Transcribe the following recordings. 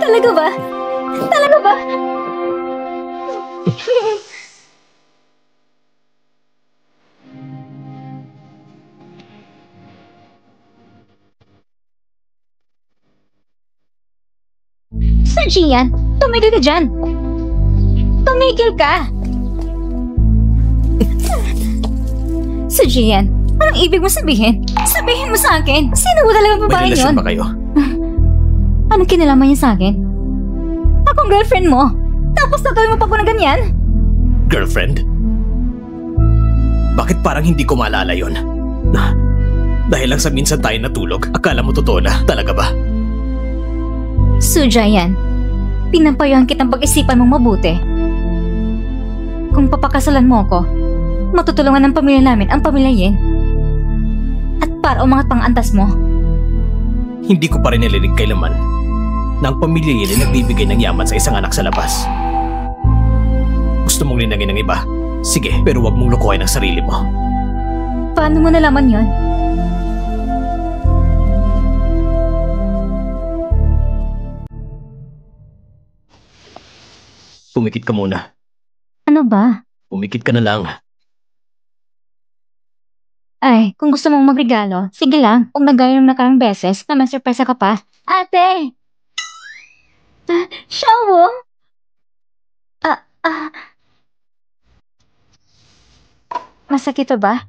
Talaga ba? Talaga ba? Sir Gian, tumigil ka dyan. Tumigil ka. Sir Gian, anong ibig mo sabihin? Sabihin mo sa akin, sino ba talagang babae May yun? relasyon ba kayo? Anong kinalaman niya sa akin? Akong girlfriend mo. Tapos tatawin mo pa ko na ganyan? Girlfriend? Bakit parang hindi ko maalala yun? Dahil lang sa minsan tayo natulog, akala mo totoo na, talaga ba? Sujayan, pinapayuhan kitang pag-isipan mong mabuti. Kung papakasalan mo ako, matutulungan ng pamilya namin ang pamilya Yin. At para umangat pang antas mo. Hindi ko pa rin nililig kailaman na ang pamilya Yin ay nagbibigay ng yaman sa isang anak sa labas. Gusto mong linangin ng iba? Sige, pero wag mong lukuhin ang sarili mo. Paano mo nalaman yon? Pumikit ka muna. Ano ba? Pumikit ka na lang. Ay, kung gusto mong magregalo, sige lang. Kung nagaya ng nakarang beses na may sorpresa ka pa. Ate! Shawo? Masakit ba?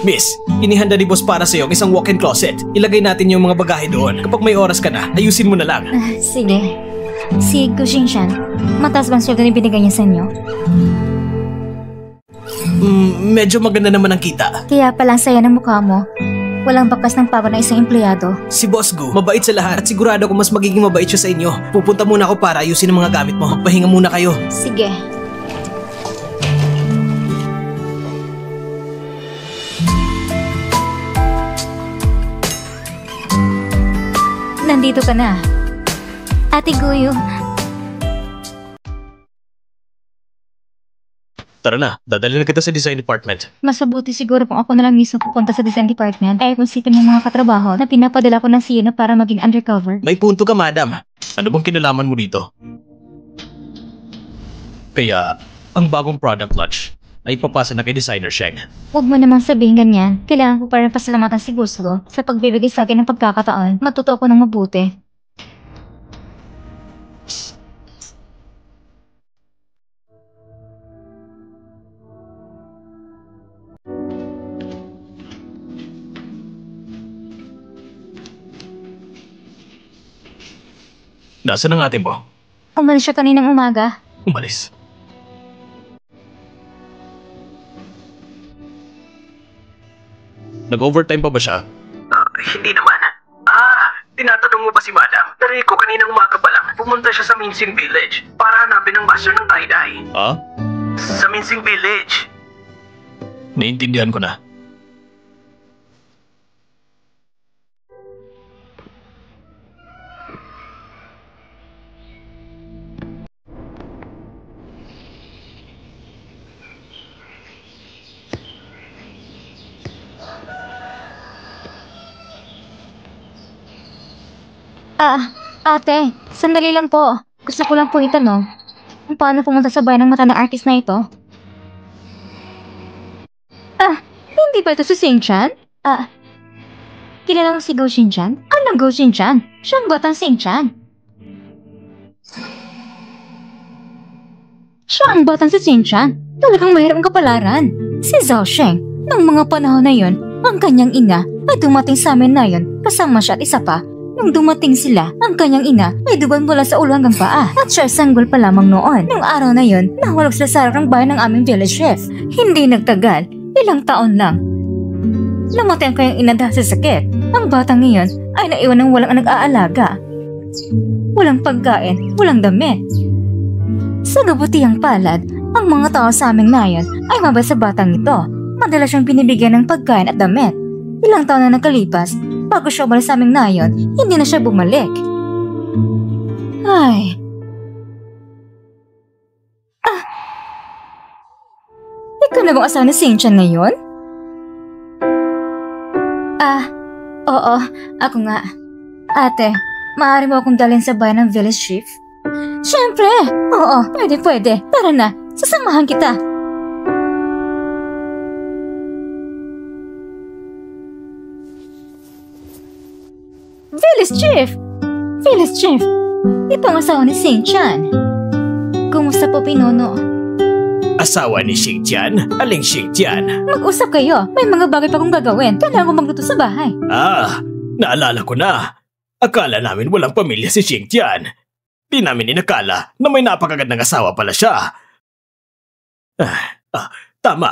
Miss, inihanda ni boss para sa'yo ang isang walk-in closet. Ilagay natin yung mga bagahe doon. Kapag may oras ka na, ayusin mo na lang. Sige. Si Kushinshan, mataas bang sweldo na binigay niya sa inyo? Medyo maganda naman ang kita. Kaya palang saya ng mukha mo. Walang bakas ng pagod na isang empleyado. Si Boss Gu, mabait sa lahat at sigurado ko mas magiging mabait siya sa inyo. Pupunta muna ako para ayusin ang mga gamit mo. Magpahinga muna kayo. Sige. Nandito ka na. Ate Guyo. Tara na, dadalhin na kita sa design department. Mas mabuti siguro kung ako na lang mismo pupunta sa design department ay kung sipin ng mga katrabaho na pinapadala ko ng CEO para maging undercover. May punto ka, madam. Ano bang kinalaman mo dito? Kaya, ang bagong product launch ay papasa na kay Designer Sheng. Huwag mo namang sabihin ganyan. Kailangan ko para pasalamatan si Gusto sa pagbibigay sa akin ng pagkakataon. Matuto ko ng mabuti. Nasaan ang ate mo? Umalis siya kaninang umaga. Umalis. Nag-overtime pa ba siya? Hindi naman. Tinatanong mo pa si madam. Narinig ko kaninang umaga pa lang. Pumunta siya sa Minsing Village para hanapin ang master ng tie-dye. Sa Minsing Village. Naiintindihan ko na. Ate, sandali lang po. Gusto ko lang po itanong kung paano pumunta sa bayan ng mata ng artist na ito. Hindi ba ito si Sing-chan? Kilala mo si Go Shin-chan? Anong Go Shin-chan? Siya ang batang Sing-chan. Siya ang batang si Sing-chan. Talagang mahirap ang kapalaran. Si Zhao Sheng, noong mga panahon na yon, ang kanyang ina ay dumating sa amin na yon kasama siya at isa pa. Nung dumating sila, ang kanyang ina ay duban mula sa ulo hanggang paa at siya sanggol pa lamang noon. Nung araw na yon, nahulog sa sarap ng bayan ng aming village chef. Hindi nagtagal, ilang taon lang. Namatay ang kanyang ina dahil sa sakit. Ang batang ngayon ay naiwan ng walang nag-aalaga. Walang pagkain, walang damit. Sa kabutihang palad, ang mga tao sa aming nayon ay mabait sa batang ito. Madalas siyang binibigyan ng pagkain at damit. Ilang taon na nakalipas, bago siya umalis sa aming nayon, hindi na siya bumalik. Ay. Ikaw na bang asawa ni Cynthia ngayon? Oo, ako nga. Ate, maaari mo akong dalhin sa bayan ng village chief? Siyempre! Oo, pwede. Tara na, sasamahan kita. Village Chief! Ito ang asawa ni Cynthia. Kumusta po, Pinono? Asawa ni Xingtian? Aling Xingtian? Mag-usap kayo. May mga bagay pa kong gagawin. Kailangan ko magluto sa bahay. Naalala ko na. Akala namin walang pamilya si Xingtian. Di namin inakala na may napakagandang asawa pala siya. Tama.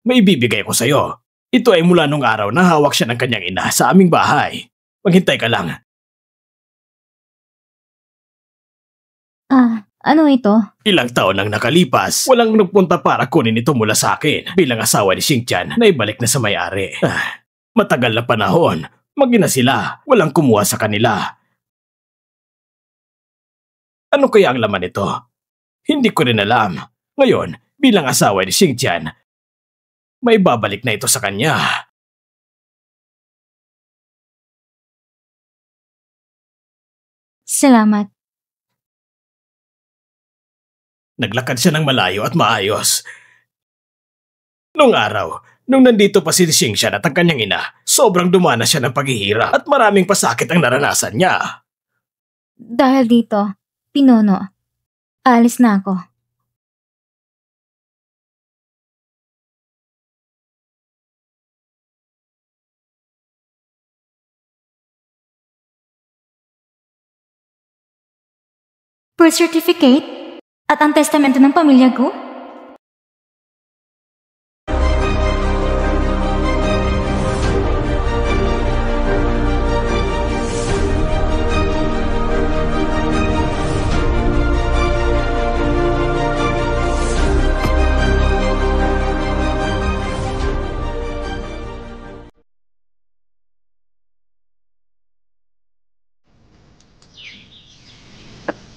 May ibibigay ko sa'yo. Ito ay mula nung araw na hawak siya ng kanyang ina sa aming bahay. Maghintay ka lang. Ano ito? Ilang taon nang nakalipas, walang nagpunta para kunin ito mula sa akin bilang asawa ni Xingtian na ibalik na sa may-ari. Matagal na panahon, mag-ina sila, walang kumuha sa kanila. Ano kaya ang laman nito? Hindi ko rin alam. Ngayon, bilang asawa ni Xingtian, may babalik na ito sa kanya. Salamat. Naglakad siya ng malayo at maayos. Noong araw, nung nandito pa si Xingtian at ang kanyang ina, sobrang dumana siya ng paghihirap at maraming pasakit ang naranasan niya. Dahil dito, Pinono, alis na ako. Birth certificate? At ang testamento ng pamilya ko?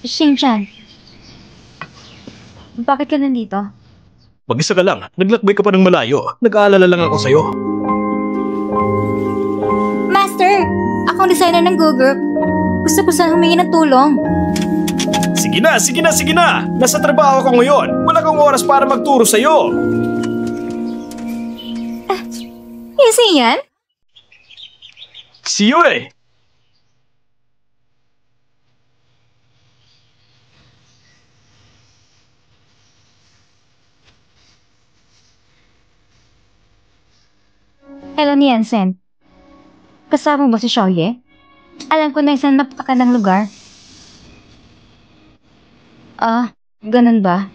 Xingtian, bakit ka nandito? Mag-isa ka lang, naglakbay ka pa ng malayo. Nag-aalala lang ako sa'yo. Master, ako ang designer ng Go Group. Gusto ko sana humingi ng tulong. Sige na! Nasa trabaho ko ngayon. Wala kang oras para magturo sa'yo. Kasi yan? Siyo eh! Hello, Niansen. Kasama mo ba si Xiaoye? Alam ko na isang napakagandang lugar. Ganun ba?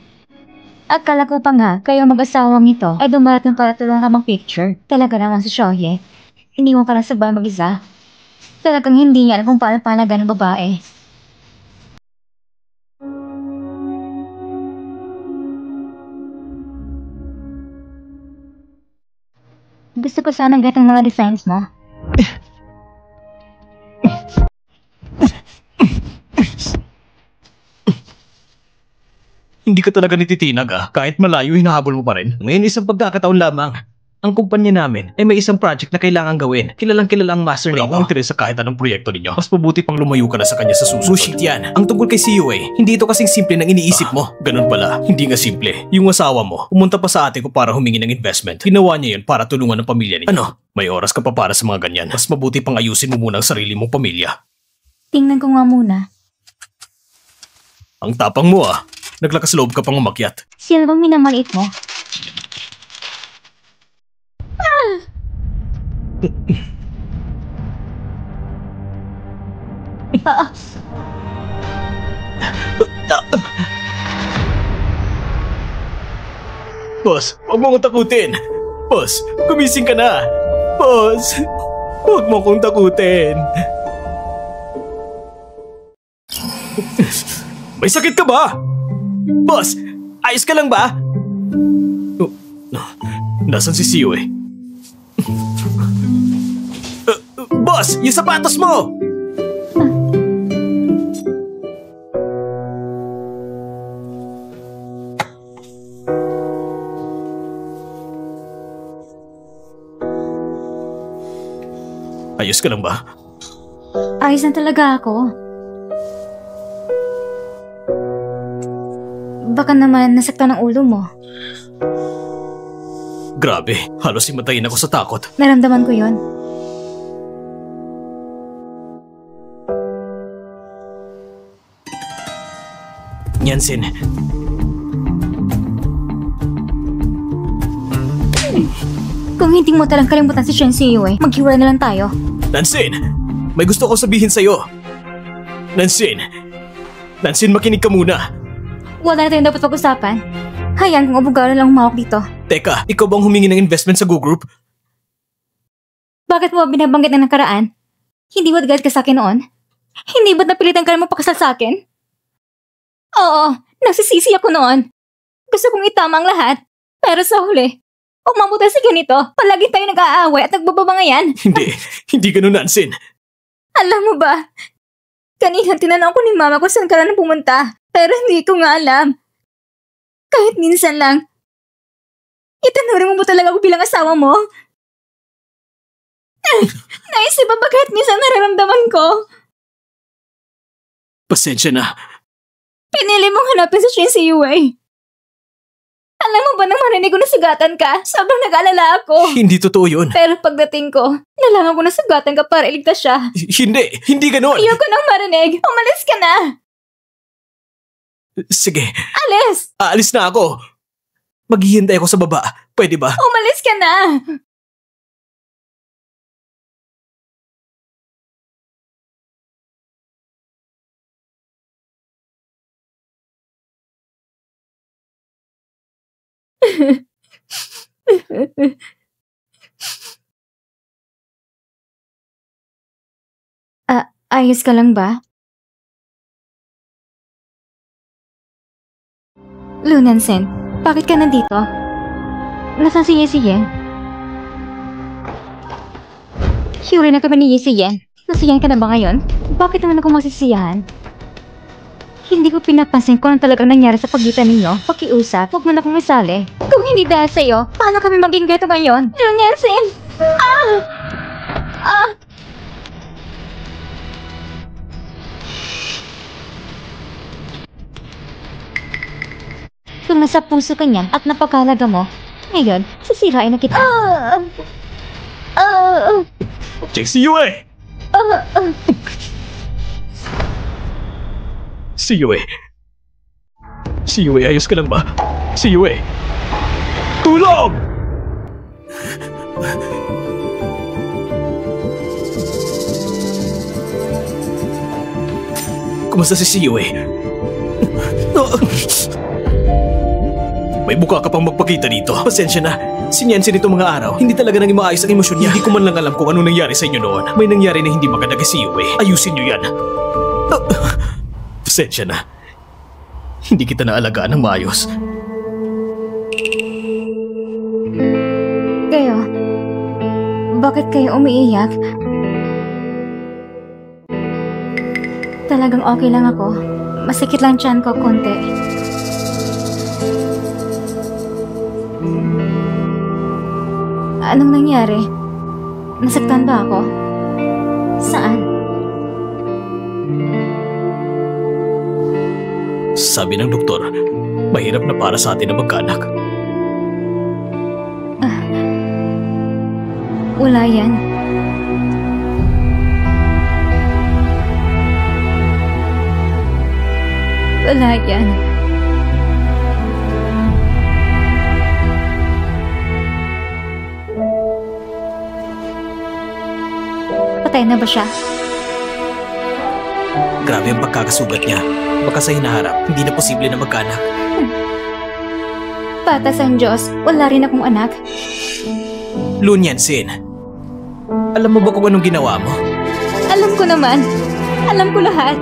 Akala ko pa nga, kayo mag-asawang ito ay dumarating para tulungan ka mag-picture. Talaga naman si Xiaoye. Iniwan ka lang sa bahay mag-isa. Talagang hindi niya alam kung paano panagan ng babae. Gusto ko sana gatang mga designs mo. Hindi ka talaga nititinag kahit malayo hinahabol mo pa rin. Ngayon isang pagkakataon lamang. Ang kumpanya namin ay may isang project na kailangan gawin. Kilalang ang master name ang interes sa kahit anong proyekto ninyo. Mas mabuti pang lumayo ka na sa kanya sa susunod. Bullshit yan. Ang tungkol kay COA, hindi ito kasing simple ng iniisip mo. Ganun pala, hindi nga simple. Yung asawa mo, pumunta pa sa ate ko para humingi ng investment. Ginawa niya yun para tulungan ng pamilya niya. Ano? May oras ka pa para sa mga ganyan. Mas mabuti pang ayusin mo muna ang sarili mong pamilya. Tingnan ko nga muna. Ang tapang mo Naglakas loob ka pang umakyat. Sino bang minamaliit mo? Boss, huwag mo akong takutin. Boss, gumising ka na. Boss, huwag mo akong takutin. May sakit ka ba? Boss, ayos ka lang ba? Nasaan si Sio Boss, yung sapatos mo! Ayos ka lang ba? Ayos na talaga ako. Baka naman nasaktan ang ulo mo. Grabe, halos himatayin ako sa takot. Naramdaman ko yon. Yansin. Kung hindi mo talang kalimutan si Shen Siyue, maghiwalay na lang tayo. Nansin! May gusto ko sabihin sa'yo. Nansin! Nansin, makinig ka muna. Wala na tayong dapat pag-usapan. Hayaan kung abogado lang umawak dito. Teka, ikaw bang humingi ng investment sa Go Group? Bakit mo binabanggit ng nakaraan? Hindi ba't galit ka sa akin noon? Hindi ba't napilitan ka na magpakasal sa akin? Oo, nagsisisi ako noon. Gusto kong itama ang lahat. Pero sa huli, umabot sa ganito, palagi tayo nag-aaway at nagbababangayan. Hindi ganun, Nansin. Alam mo ba, kanina tinanong ko ni mama kung saan ka na pumunta, pero hindi ko nga alam. Kahit minsan lang, itanuring mo ba talaga ako bilang asawa mo? Naisip ba kahit minsan nararamdaman ko? Pasensya na. Pinili mong hanapin si Shen Siyue. Alam mo ba nang marinig ko na sugatan ka, sobrang nag-alala ako. Hindi totoo yun. Pero pagdating ko, nalaman ko na sugatan ka para iligtas siya. Hindi ganun. Ayoko nang marinig. Umalis ka na. Sige. Alis! Aalis na ako. Maghihintay ako sa baba. Pwede ba? Umalis ka na. Ayos ka lang ba? Lu Nansin, bakit ka nandito? Nasaan si Yesiyen? Hiwalay na kami ni Yesiyen. Nasiyahan ka na ba ngayon? Bakit naman ako masisiyahan? Hindi ko pinapansin kung ano talagang nangyari sa pagitan ninyo. Pakiusap, huwag mo na akong isali. Kung hindi dahil sa'yo, paano kami maging ganito ngayon? Lu Nansin! Kung nasa puso ka niyan at napakahalaga mo, ngayon, sisirain na kita. Check si Yue! Si Yue. Si Yue, ayos ka lang ba? Si Yue. Tulong! Kumusta si Yue? May buka ka pang magpakita dito. Pasensya na. Sinyansin nito mga araw. Hindi talaga naging maayos ang emosyon niya. Hindi ko man lang alam kung ano nangyari sa inyo noon. May nangyari na hindi maganda kay Yue. Ayusin niyo yan. Pasensya na. Hindi kita naalagaan ng maayos. Kayo, bakit kayo umiiyak? Talagang okay lang ako. Masikit lang tiyan ko konti. Anong nangyari? Nasaktan ba ako? Saan? Sabi ng doktor, mahirap na para sa atin na magkaanak. Wala yan. Wala yan. Patay na ba siya? Grabe ang pagkakasugat niya. Baka sa hinaharap, hindi na posible na magkaanak. Patas ang Diyos, wala rin akong anak. Lu Yansin, alam mo ba kung anong ginawa mo? Alam ko naman. Alam ko lahat.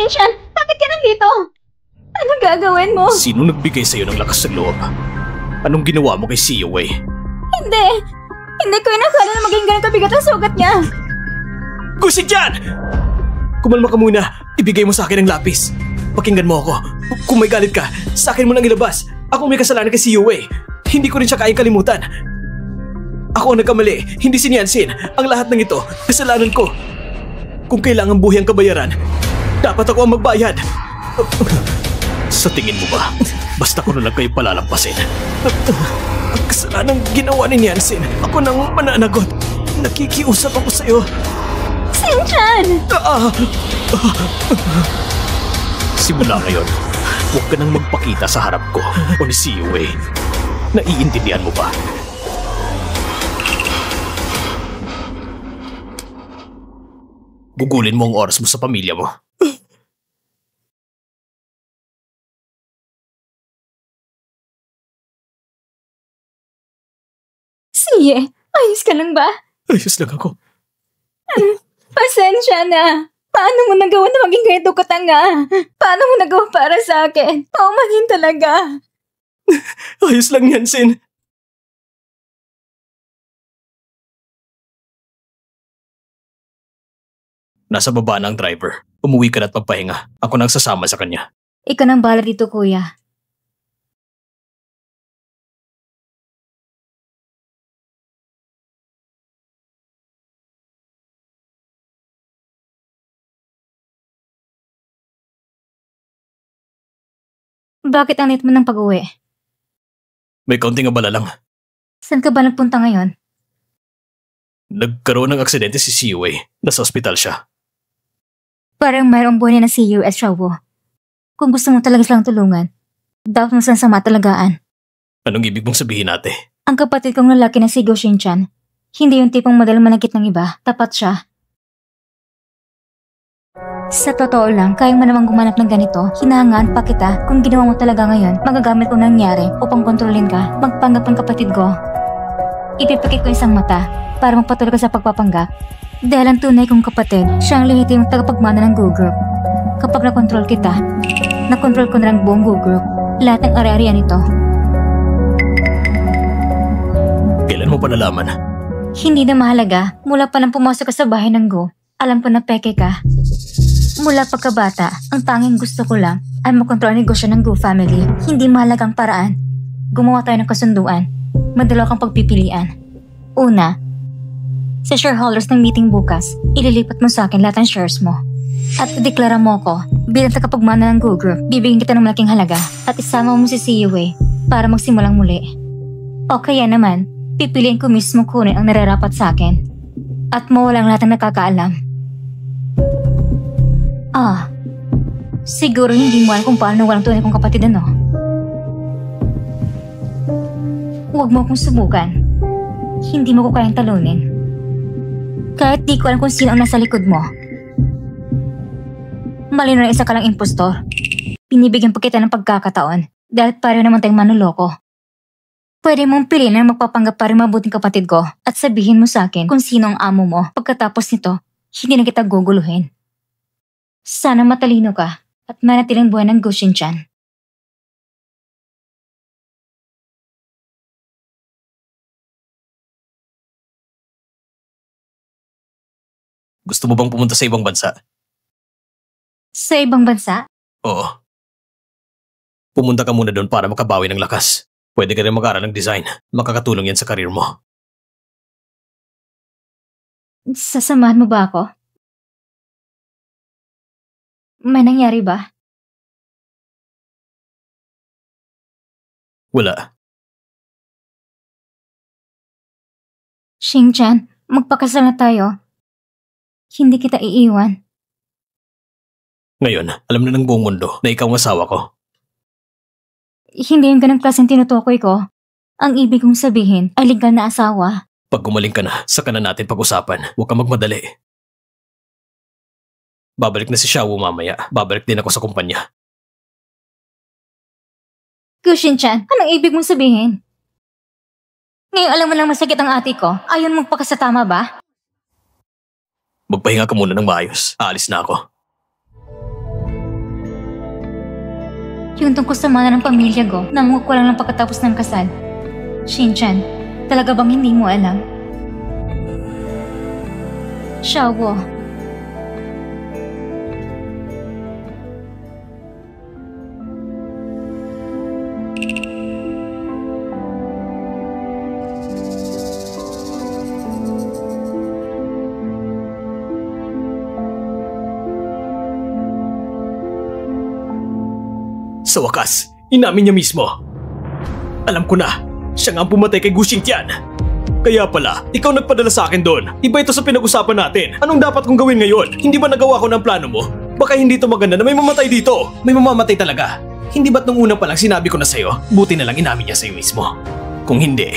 Shinchan, bakit ka nandito? Anong gagawin mo? Sino nagbigay sa'yo ng lakas ng loob? Anong ginawa mo kay COA? Hindi! Hindi ko inakala na maging ganun kabigat ang sugat niya! Gusig dyan! Kumalma ka muna. Ibigay mo sa akin ang lapis. Pakinggan mo ako. Kung may galit ka, sa akin mo nang ilabas. Ako may kasalanan kay COA. Hindi ko rin siya kayang kalimutan. Ako ang nagkamali, hindi si Yansin. Ang lahat ng ito, kasalanan ko. Kung kailangan buhay ang kabayaran, dapat ako ang magbayad. Sa tingin mo ba, basta ko na lang kayo palalampasin? Ang kasalanang ginawa ni Yansin, ako nang mananagot. Nakikiusap ako sa'yo. Shinchan! Simula ngayon, huwag ka nang magpakita sa harap ko o ni COA. Naiintindihan mo ba? Gugulin mo ang oras mo sa pamilya mo. Sige, ayos ka lang ba? Ayos lang ako. Pasensya na. Paano mo nagawa na maging ganito katanga? Paano mo nagawa para sa akin? Paumanin talaga. Ayos lang yan, Sin. Nasa baba na ang driver. Umuwi ka na at magpahinga. Ako nang sasama sa kanya. Ikaw nang bahala dito, kuya. Bakit ang late mo ng pag-uwi? May kaunting abala lang. Saan ka ba nagpunta ngayon? Nagkaroon ng aksidente si COA. Nasa ospital siya. Parang mayroong buhay na si US Shawo. Kung gusto mo talaga silang tulungan, dapat mo saan sa matalagaan. Anong ibig mong sabihin ate? Ang kapatid kong lalaki na si Go Shinchan, hindi yung tipong madalang manakit ng iba, tapat siya. Sa totoo lang, kayang mo namang gumanap ng ganito, hinahangaan pa kita. Kung ginawa mo talaga ngayon, magagamit ko nangyari upang kontrolin ka, magpanggap ang kapatid ko. Ipipikit ko isang mata para magpatuloy ka sa pagpapanggap. Dahil ang tunay kong kapatid, siya ang lehitimong tagapagmana ng Go Group. Kapag nakontrol kita, nakontrol ko na ang buong Go Group. Lahat ng ari-arian nito. Kailan mo pa nalaman? Hindi na mahalaga, mula pa nang pumasok ka sa bahay ng Go, alam ko na peke ka. Mula pagkabata, ang tanging gusto ko lang ay makontrol ang negosyo ng Go family. Hindi mahalagang paraan. Gumawa tayo ng kasunduan. Madalaw kang pagpipilian. Una, sa shareholders ng meeting bukas, ililipat mo sa akin lahat ng shares mo. At ideklara mo ko bilang tagapagmana ng Go Group. Bibigyan kita ng malaking halaga at isama mo si COA para magsimulang muli. O kaya naman, pipiliin ko mismo kunin ang nararapat sa akin. At mawalang lahat ng nakakaalam. Siguro hindi mo alam kung paano walang tunay kong kapatid ano. Huwag mo akong subukan. Hindi mo ko kayang talunin. Kahit di ko alam kung sino ang nasa likod mo. Malino na isa ka lang impostor. Pinibigyan pa kita ng pagkakataon dahil pareho naman tayong manuloko. Pwede mong piliin na magpapanggap para mabuting kapatid ko at sabihin mo sa akin kung sino ang amo mo. Pagkatapos nito, hindi na kita guguluhin. Sana matalino ka at manatiling buhay ng Go Shinchan. Gusto mo bang pumunta sa ibang bansa? Sa ibang bansa? Oo. Pumunta ka muna doon para makabawi ng lakas. Pwede ka rin mag-aral ng design. Makakatulong yan sa karir mo. Sasamahan mo ba ako? May nangyari ba? Wala. Shinchan, magpakasal na tayo. Hindi kita iiwan. Ngayon, alam na ng buong mundo na ikaw ang asawa ko. Hindi yung ganang klaseng tinutukoy ko. Ang ibig kong sabihin ay legal na asawa. Pag gumaling ka na, saka na natin pag-usapan. Huwag kang magmadali. Babalik na si Shawo mamaya. Babalik din ako sa kumpanya. Go Shinchan, anong ibig mong sabihin? Ngayon alam mo lang masakit ang ate ko. Ayon mong pakasatama ba? Magpahinga ka muna ng maayos. Aalis na ako. Yung tungkol sa mana ng pamilya ko, namunga ko lang lang pagkatapos ng kasal. Shinchan, talaga bang hindi mo alam? Xiaowo. Sa wakas, inamin niya mismo. Alam ko na, siya nga ang pumatay kay Gu Xingtian. Kaya pala, ikaw nagpadala sa akin doon. Iba ito sa pinag-usapan natin. Anong dapat kong gawin ngayon? Hindi ba nagawa ko ng plano mo? Baka hindi ito maganda na may mamatay dito. May mamamatay talaga. Hindi ba't nung una pa lang sinabi ko na sa'yo, buti na lang inamin niya sa'yo mismo. Kung hindi,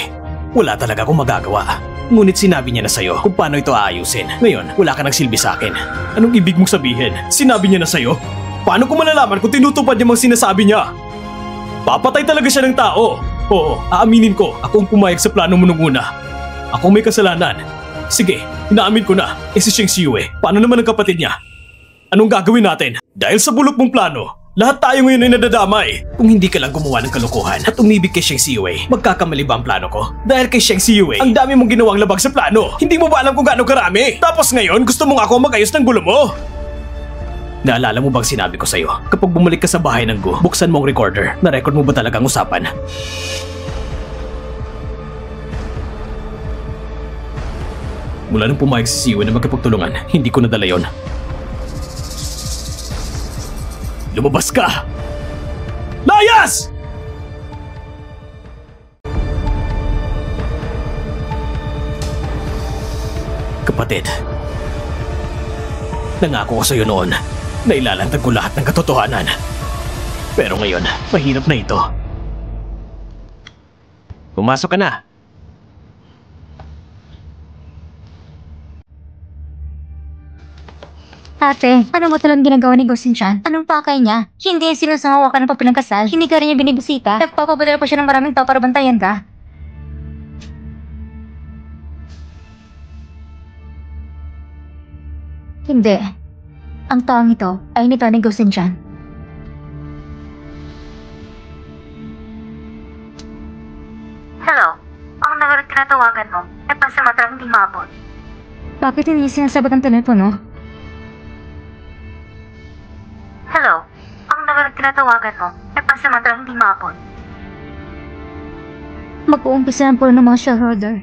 wala talaga akong magagawa. Ngunit sinabi niya na sa'yo kung paano ito aayusin. Ngayon, wala ka nagsilbi sa akin. Anong ibig mong sabihin? Sinabi niya na sa'yo? Paano ko malalaman kung tinutupad niya mga sinasabi niya? Papatay talaga siya ng tao. Oo, aaminin ko, ako ang pumayag sa plano mo nung una. Ako may kasalanan. Sige, inaamin ko na. Si Sheng Xiue, paano naman ang kapatid niya? Anong gagawin natin? Dahil sa bulok mong plano, lahat tayo ngayon ay nadadamay. Kung hindi ka lang gumawa ng kalokohan at umibig kay Sheng Xiue, magkakamali ba ang plano ko? Dahil kay Sheng Xiue, ang dami mong ginawang labag sa plano. Hindi mo ba alam kung gaano karami? Tapos ngayon, gusto mong ako magayos ng gulo mo? Naalala mo bang sinabi ko sa'yo? Kapag bumalik ka sa bahay ng Gu, buksan mo ang recorder. Na-record mo ba talagang usapan? Mula nung pumayag si Siwe na magkapagtulungan, hindi ko nadala yon. Lumabas ka! Layas! Kapatid, nangako ko sa'yo noon na ilalantag ko lahat ng katotohanan. Pero ngayon, mahirap na ito. Pumasok ka na. Ate, ano mo talagang ginagawa ni Gu Xingtian? Anong pakay niya? Hindi yung sinusangawakan ng papilang kasal. Hindi ka rin niya binibisita. Nagpapapadala pa siya ng maraming tao para bantayan ka. Hindi. Ang taong ito ay nito ni Gu Xingtian. Hello? Ang nagalit tinatawagan mo ay pansamantalang hindi maabot. Bakit hindi sinasagot ang telepono? Hello? Ang nagalit tinatawagan mo ay pansamantalang hindi maabot. Mag-uumpisa ang pulo ng mga shareholder.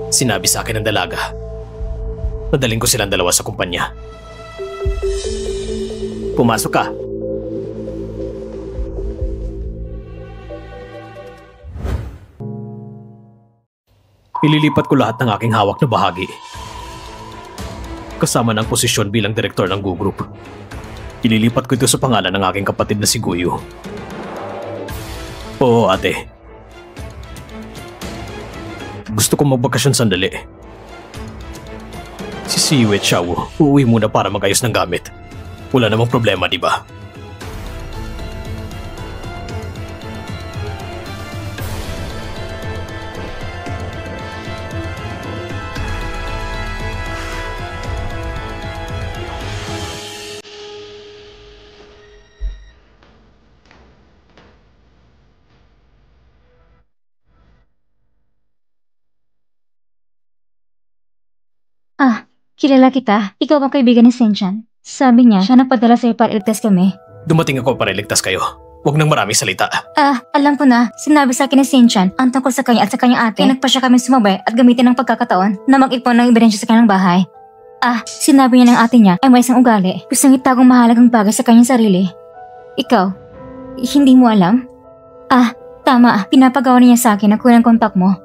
Sinabi sa akin ng dalaga. Nadaling ko silang dalawa sa kumpanya. Pumasok ka. Ililipat ko lahat ng aking hawak na bahagi. Kasama ng posisyon bilang direktor ng Gu Group. Ililipat ko ito sa pangalan ng aking kapatid na si Guyu. Oo, ate. Gusto ko magbakasyon sandali. Si Siwe at Xiaowu, uuwi muna para magayos ng gamit. Wala namang problema, di ba? Kilala kita. Ikaw ang kaibigan ni Xingtian. Sabi niya, siya nagpadala sa'yo para iligtas kami. Dumating ako para iligtas kayo. Huwag nang maraming salita. Alam ko na. Sinabi sa akin ni Xingtian ang tungkol sa kanya at sa kanyang ate. Kaya nagpa siya kami sumabay at gamitin ng pagkakataon na mag-ipon ng ebidensya sa kanyang bahay. Sinabi niya ng ate niya ay may isang ugali. Gustong itagong mahalagang bagay sa kanyang sarili. Ikaw, hindi mo alam? Tama. Pinapagawa niya sa akin na kulang kontak mo.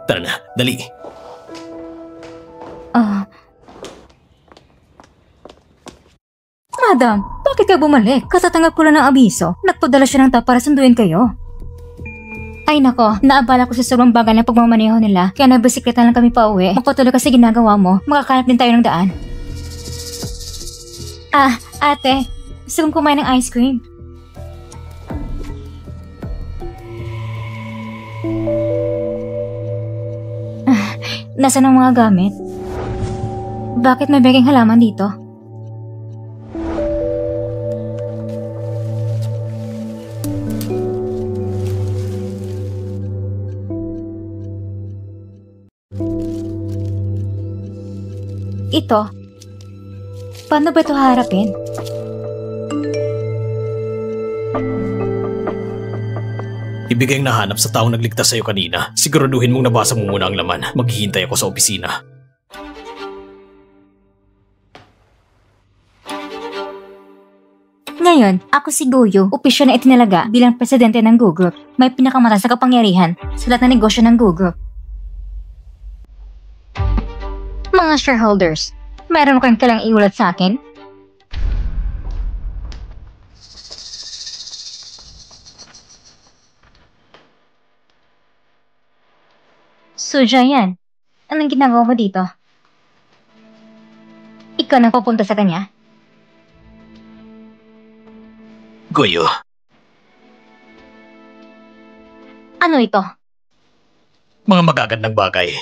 Tara na, dali. Madam, bakit ka bumalik? Katatanggap ko lang ng abiso. Nagpadala siya ng tao para sunduin kayo. Ay nako, naabala ko sa sobrang bagal ng pagmamaneho nila. Kaya nabisikleta lang kami pa uwi. Magpatuloy ka sa ginagawa mo. Makakanap din tayo ng daan. Ate, gusto kong kumain ng ice cream. Nasaan ang mga gamit? Bakit may beking halaman dito? Ito? Paano ba ito haharapin? Ibigay ang nahanap sa taong nagligtas sa'yo kanina. Siguraduhin mong nabasa mo muna ang laman. Maghihintay ako sa opisina. Ngayon, ako si Guyo, opisyal na itinalaga bilang presidente ng Go Group. May pinakamataas na kapangyarihan sa lahat ng negosyo ng Go Group. Mga shareholders, meron kayong kailangang iulat sa akin? So, Jayan, anong ginagawa mo dito? Ikaw nang pupunta sa kanya? Guyo, Ano ito? mga magagandang bagay.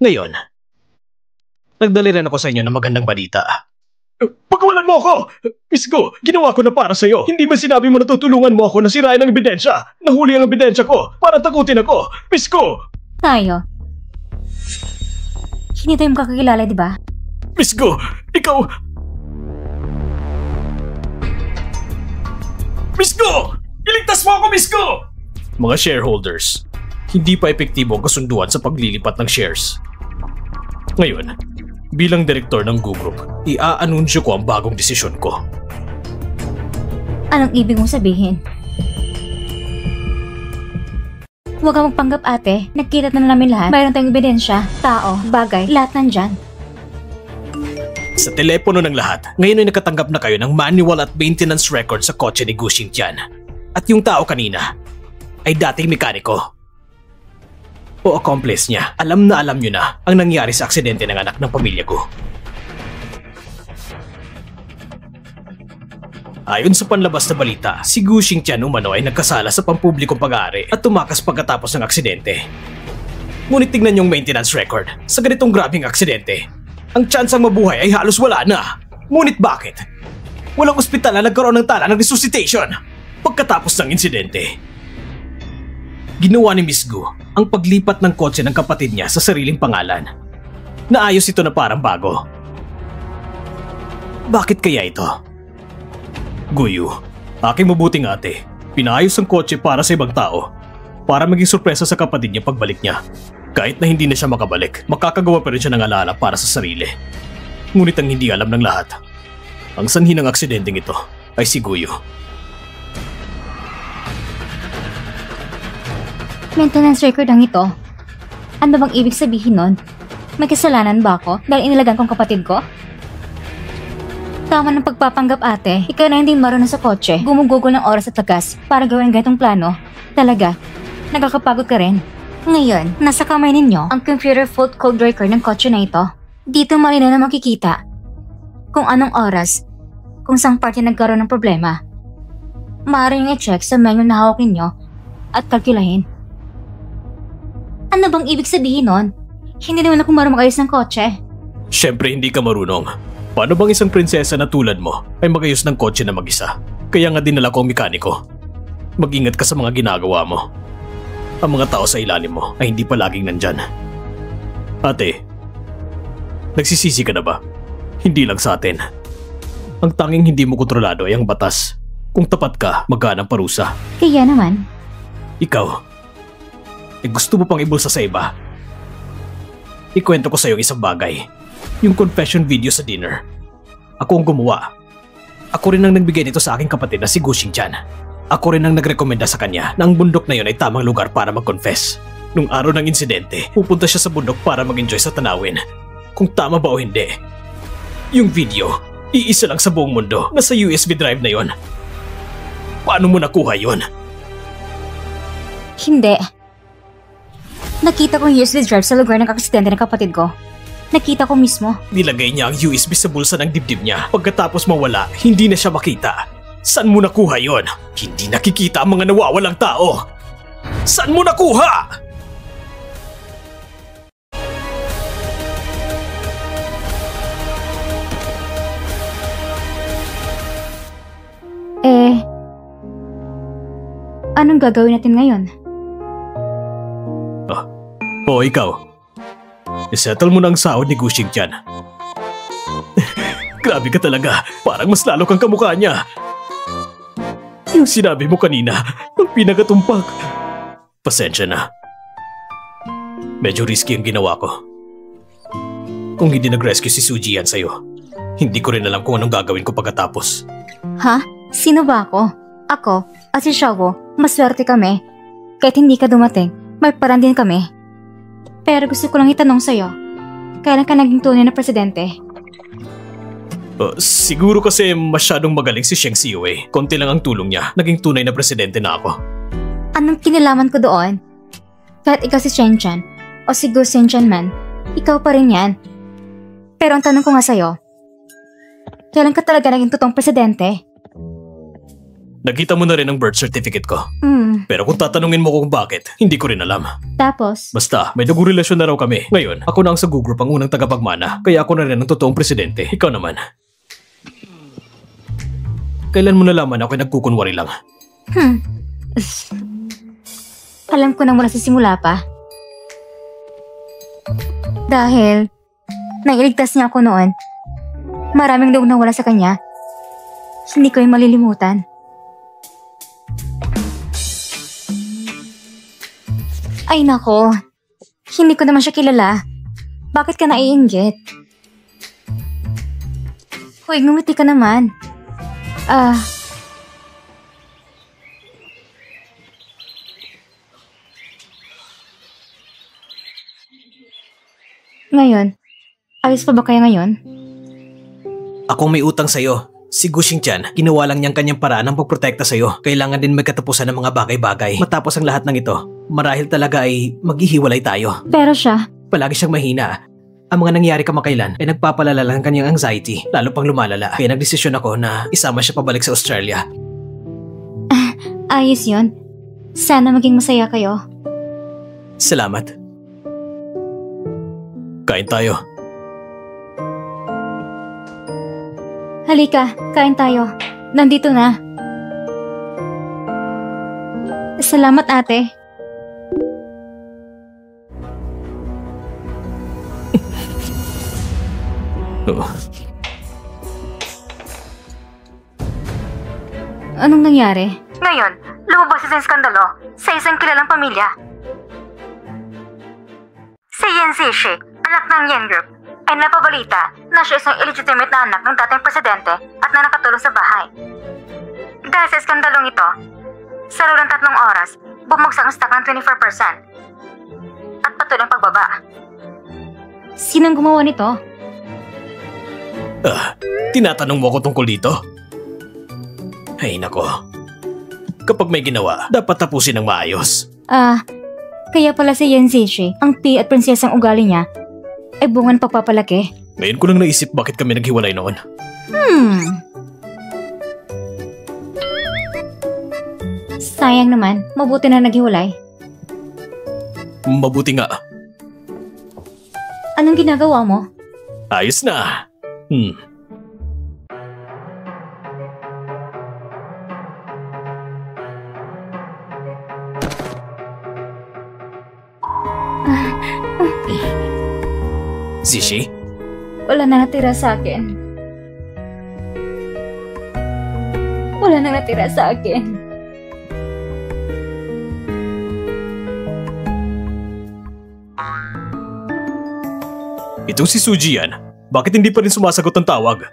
Ngayon, nagdaliran ako sa inyo ng magandang balita. Pagkawalan mo ako! Miss Go, ginawa ko na para sa'yo. Hindi ba sinabi mo na tutulungan mo ako na sirain ang ebidensya? Nahuli ang ebidensya ko para takutin ako. Miss Go! Tayo. Hindi tayo magkakilala, di ba? Miss Go, ikaw... Miss Go! Iligtas mo ako, Miss Go! Mga shareholders, hindi pa epektibo ang kasunduan sa paglilipat ng shares. Ngayon, bilang direktor ng Go Group, i-aanunsyo ko ang bagong desisyon ko. Anong ibig mong sabihin? Huwag kang magpanggap, ate. Nakita na namin lahat. Mayroon tayong ebidensya, tao, bagay, lahat nandyan. Sa telepono ng lahat, ngayon ay nakatanggap na kayo ng manual at maintenance record sa kotse ni Gu Xingtian. At yung tao kanina ay dating mekaniko. O accomplice niya, alam na alam nyo na ang nangyari sa aksidente ng anak ng pamilya ko. Ayon sa panlabas na balita, si Gu Xingtian umano ay nagkasala sa pampublikong pag-aari at tumakas pagkatapos ng aksidente. Ngunit tingnan yung maintenance record. Sa ganitong grabing aksidente, ang tsansang mabuhay ay halos wala na. Ngunit bakit? Walang ospital na nagkaroon ng tala ng resuscitation pagkatapos ng insidente. Ginawa ni Miss Gu ang paglipat ng kotse ng kapatid niya sa sariling pangalan. Naayos ito na parang bago. Bakit kaya ito? Guyo, aking mabuting ate, pinayos ang kotse para sa ibang tao. Para maging sorpresa sa kapatid niya pagbalik niya. Kahit na hindi na siya makabalik, makakagawa pa rin siya ng alaala para sa sarili. Ngunit ang hindi alam ng lahat, ang sanhi ng aksidenteng ito ay si Guyo. Maintenance record ang ito. Ano bang ibig sabihin nun? May kasalanan ba ako dahil inilagan kong kapatid ko? Tama ng pagpapanggap, ate. Ikaw na hindi marunong sa kotse. Gumugugol ng oras at lakas para gawin ganitong plano. Talaga, nagkakapagod ka rin. Ngayon, nasa kamay ninyo ang computer fault code record ng kotse na ito. Dito malinaw na makikita kung anong oras, kung saan part yung nagkaroon ng problema. Maaari nyo i-check sa menu na hawak ninyo at kalkulahin. Ano bang ibig sabihin nun? Hindi naman ako marunong mag-ayos ng kotse. Siyempre hindi ka marunong. Paano bang isang prinsesa na tulad mo ay mag-ayos ng kotse na mag-isa? Kaya nga dinala ko ang mekaniko. Mag-ingat ka sa mga ginagawa mo. Ang mga tao sa ilalim mo ay hindi palaging nandyan. Ate, nagsisisi ka na ba? Hindi lang sa atin. Ang tanging hindi mo kontrolado ay ang batas. Kung tapat ka, magkano ang parusa. Kaya naman. Ikaw, gusto mo pang ibulsa sa iba? Ikwento ko sa iyo isang bagay. Yung confession video sa dinner. Ako ang gumawa. Ako rin ang nagbigay nito sa aking kapatid na si Gu Xingtian. Ako rin ang nagrekomenda sa kanya na ang bundok na yun ay tamang lugar para mag-confess. Nung araw ng insidente, pupunta siya sa bundok para mag-enjoy sa tanawin. Kung tama ba o hindi. Yung video, iisa lang sa buong mundo. Nasa USB drive na yon. Paano mo nakuha yon? Hindi. Nakita ko yung USB drive sa lugar ng aksidente ng kapatid ko. Nakita ko mismo. Nilagay niya ang USB sa bulsa ng dibdib niya. Pagkatapos mawala, hindi na siya makita. Saan mo nakuha yon? Hindi nakikita ang mga nawawalang tao. Saan mo nakuha? Anong gagawin natin ngayon? O ikaw, isettle mo na ang sahod ni Gu Xingtian. Grabe ka talaga, parang mas lalo kang kamukha niya. Yung sinabi mo kanina, ang pinagatumpak. Pasensya na. Medyo risky ang ginawa ko. Kung hindi nag-rescue si Suji yan sa'yo, hindi ko rin alam kung anong gagawin ko pagkatapos. Ha? Sino ba ako? Ako at si Xiaobo, maswerte kami. Kahit hindi ka dumating, may paraan din kami. Pero gusto ko lang itanong sa'yo, kailan ka naging tunay na presidente? Siguro kasi masyadong magaling si Sheng Xiu. Konti lang ang tulong niya, naging tunay na presidente na ako. Anong kinalaman ko doon? Kahit ikaw si Chen Chan o si Gu Xingtian man, ikaw pa rin yan. Pero ang tanong ko nga sa'yo, kailan ka talaga naging totoong presidente? Nakita mo na rin ang birth certificate ko. Pero kung tatanungin mo kung bakit, hindi ko rin alam. Tapos? Basta, may dugong relasyon na raw kami. Ngayon, ako na ang sa Gu Group ang unang tagapagmana, kaya ako na rin ang totoong presidente. Ikaw naman. Kailan mo nalaman ako'y nagkukunwari lang? Alam ko na mula sa simula pa. Dahil, nailigtas niya ako noon. Maraming daw nawala sa kanya. Hindi ko yung malilimutan. Ay nako, hindi ko naman siya kilala. Bakit ka naiinggit? Hoy, ngumiti ka naman. Ngayon, ayos pa ba kaya ngayon? Akong may utang sa'yo. Si Gu Xingtian, ginawa lang niyang kanyang paraan ng pagprotekta sa'yo. Kailangan din may katapusan ng mga bagay-bagay. Matapos ang lahat ng ito, marahil talaga ay maghihiwalay tayo. Pero siya, Palagi siyang mahina. Ang mga nangyari kamakailan ay nagpapalala lang ang kanyang anxiety, lalo pang lumalala. Kaya nagdesisyon ako na isama siya pabalik sa Australia. ayos yun. Sana maging masaya kayo. Salamat. Kain tayo. Halika, kain tayo. Nandito na. Salamat, ate. Anong nangyari? Ngayon, lumabas isang skandalo sa isang kilalang pamilya. Si Yan Zishi, anak ng Yan Group, ay napabalita na siya isang illegitimate na anak ng dating presidente at na nakatulong sa bahay. Dahil sa skandalong ito, sa loob ng 3 oras, bumagsak ang stock ng 24% at patuloy ang pagbaba. Sinong gumawa nito? Tinatanong mo ako tungkol dito? Ay nako. Kapag may ginawa, dapat tapusin ng maayos. Kaya pala si Yan Zishi, ang pi at prinsesang ugali niya, ay bungan pagpapalaki. Ngayon ko lang naisip bakit kami naghiwalay noon. Sayang naman, mabuti na naghiwalay. Mabuti nga. Anong ginagawa mo? Ayos na. Zishi? Wala na natira sa akin. Wala na natira sa akin. Itong si Suji yan. Bakit hindi pa rin sumasagot ang tawag?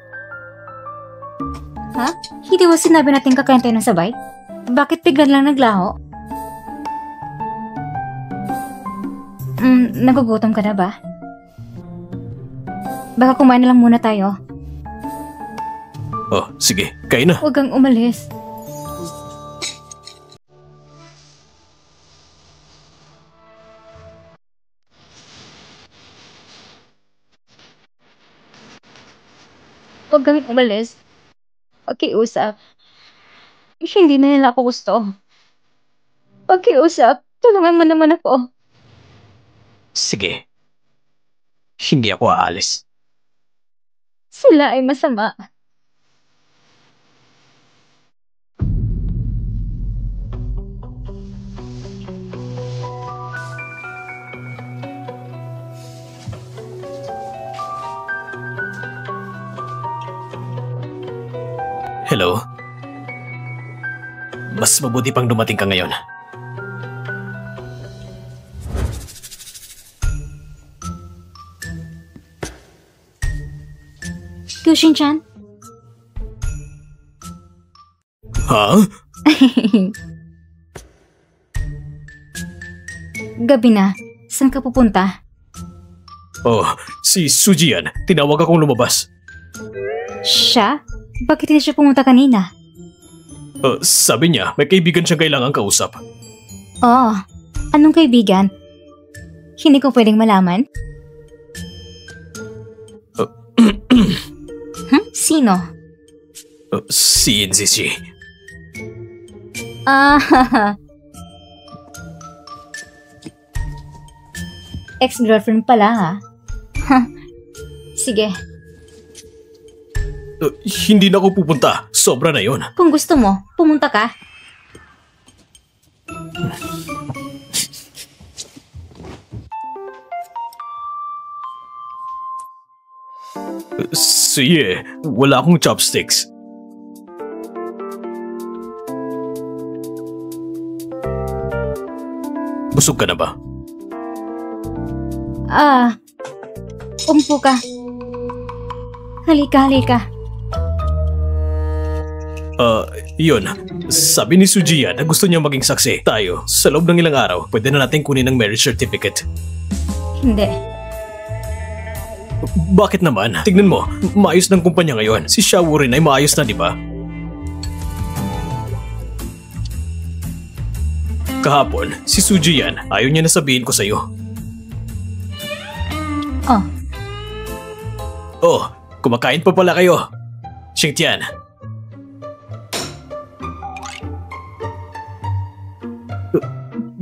Ha? Hindi ba sinabi natin kakain tayo ng sabay? Bakit biglan lang naglaho? Nagugutom ka na ba? Baka kumain na lang muna tayo. Oh, sige. Kain na. Huwag kang umalis. Huwag kang umalis. Pakiusap. Hindi na nila ako gusto. Pakiusap. Tulungan mo naman ako. Sige. Hindi ako aalis. Sila ay masama. Hello? Mas mabuti pang dumating ka ngayon. Kushin-chan? Ha? Gabi na. Saan ka pupunta? Oh, si Suji yan. Tinawag akong lumabas. Siya? Bakit hindi siya pumunta kanina? Sabi niya, may kaibigan siyang kailangang kausap. Oh, anong kaibigan? Hindi ko pwedeng malaman? Sino? Si NCC. Ex-girlfriend pala ha? Sige, Hindi na ako pupunta. Sobra na yon. kung gusto mo, pumunta ka. Sige, wala akong chopsticks. Busog ka na ba? Umpo ka. Halika, halika. Yun. Sabi ni Sujiya na gusto niya maging saksi. Tayo, sa loob ng ilang araw, pwede na natin kunin ang marriage certificate. Hindi. Bakit naman? Tignan mo, maayos ng kumpanya ngayon. Si Xiaowu rin ay maayos na, di ba? Kahapon, si Sujiyan, ayaw niya na sabihin ko sa'yo. Oh, kumakain pa pala kayo. Xingtian.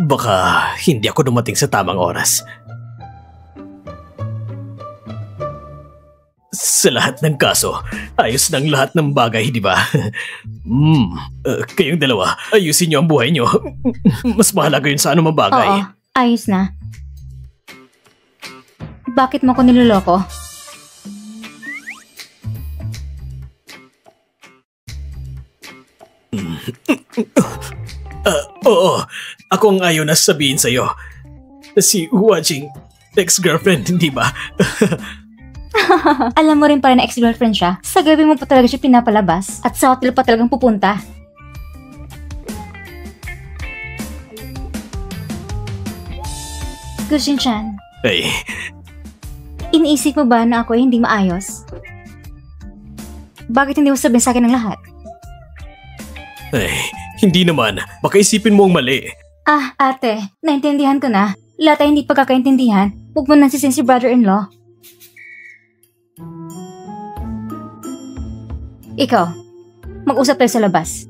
Baka hindi ako dumating sa tamang oras. Sa lahat ng kaso, ayos ng lahat ng bagay, di ba? Kayong dalawa, ayusin niyo ang buhay niyo. Mas mahalaga yun sa anumang bagay. Oo, ayos na. Bakit mo ko niloloko? Oo, ako ang ayaw na sabihin sa'yo. Si Huajing, ex-girlfriend, di ba? Alam mo rin pala na ex-girlfriend siya. Sa gabi mo pa talaga siya pinapalabas. At sa hotel pa talagang pupunta. Gushin-chan, Ay, iniisip mo ba na ako ay hindi maayos? Bakit hindi mo sabihin sa akin ang lahat? hindi naman. Baka isipin mo ang mali. Ate, naintindihan ko na. Lahat ay hindi pagkakaintindihan. Huwag mo nang sisihin si brother-in-law. Ikaw, mag-usap tayo sa labas.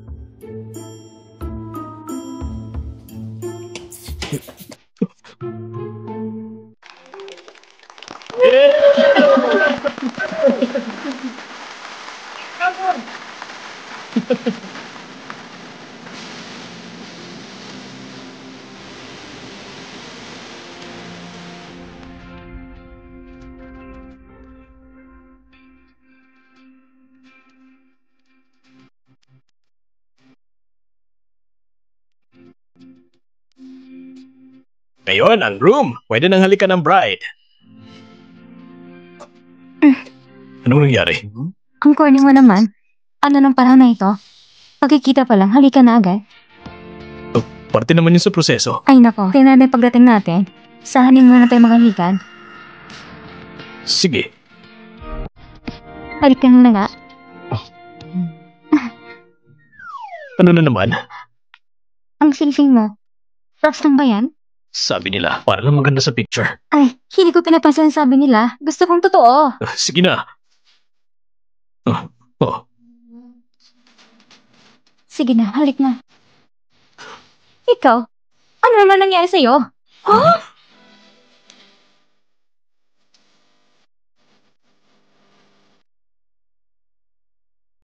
Ngayon, ang groom. Pwede nang halikan ng bride. Anong nangyari? Ang corny mo naman. Ano ng panahon na ito? Pagkikita pa lang, halika na agad. Parte naman yun sa proseso. Ay nako, tingnan natin pagdating natin. Sahanin muna tayo maghalikan. Sige. Halikan na nga. Ano na naman? Ang sing-sing mo. Props lang ba yan? Sabi nila, para lang maganda sa picture. Ay, hindi ko pinapansin sabi nila. Gusto kong totoo. Sige na. Sige na, halik na. Ikaw, ano naman nangyari sa'yo? Huh?